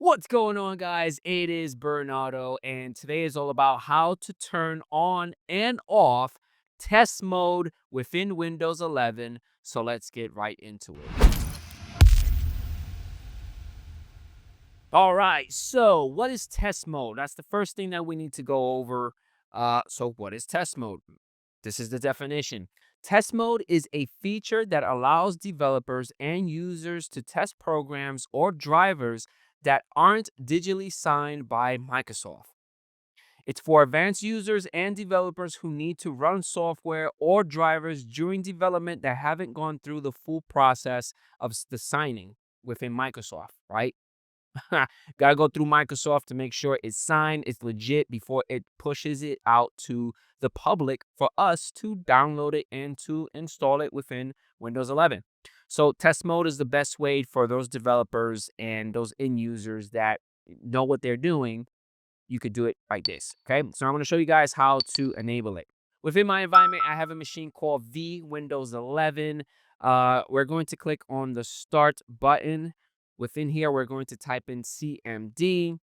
What's going on, guys? It is Bernardo, and today is all about how to turn on and off test mode within Windows 11. So let's get right into it. All right, so what is test mode? That's the first thing that we need to go over. So what is test mode? This is the definition. Test mode is a feature that allows developers and users to test programs or drivers that aren't digitally signed by Microsoft. It's for advanced users and developers who need to run software or drivers during development that haven't gone through the full process of the signing within Microsoft, right? Gotta go through Microsoft to make sure it's signed, it's legit before it pushes it out to the public for us to download it and to install it within Windows 11. So test mode is the best way for those developers and those end users that know what they're doing. You could do it like this. Okay. So I'm going to show you guys how to enable it. Within my environment, I have a machine called V Windows 11. We're going to click on the start button. Within here, we're going to type in CMD.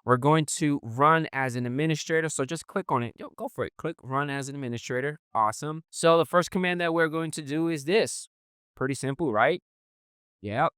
We're going to run as an administrator. So just click on it. Yo, go for it. Click run as an administrator. Awesome. So the first command that we're going to do is this. Pretty simple, right? Yep.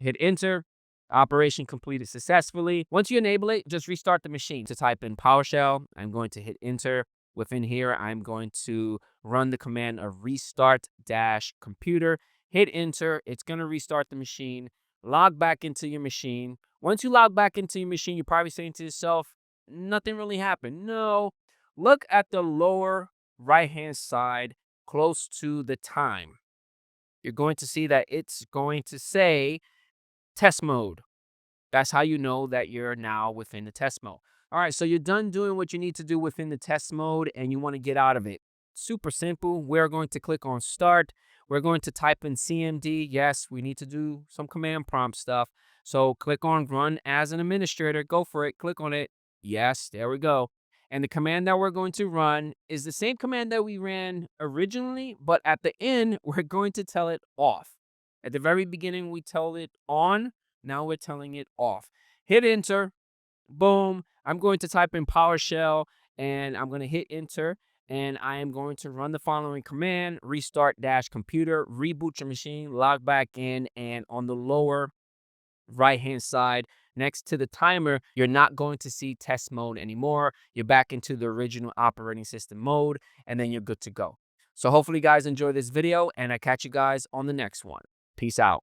Hit enter. Operation completed successfully. Once you enable it, just restart the machine. To type in PowerShell, I'm going to hit enter. Within here, I'm going to run the command of restart dash computer. Hit enter. It's going to restart the machine. Log back into your machine. Once you log back into your machine, you're probably saying to yourself, nothing really happened. No. Look at the lower right-hand side close to the time. You're going to see that it's going to say test mode. That's how you know that you're now within the test mode. All right, so you're done doing what you need to do within the test mode and you want to get out of it. Super simple. We're going to click on start. We're going to type in CMD. Yes, we need to do some command prompt stuff. So click on run as an administrator. Go for it. Click on it. Yes, there we go. And the command that we're going to run is the same command that we ran originally, but at the end, we're going to tell it off. At the very beginning, we tell it on. Now we're telling it off. Hit enter. Boom. I'm going to type in PowerShell and I'm going to hit enter. And I am going to run the following command: restart dash computer, reboot your machine, log back in. And on the lower right hand side, next to the timer, you're not going to see test mode anymore. You're back into the original operating system mode, and then you're good to go. So hopefully, you guys enjoy this video, and I catch you guys on the next one. Peace out.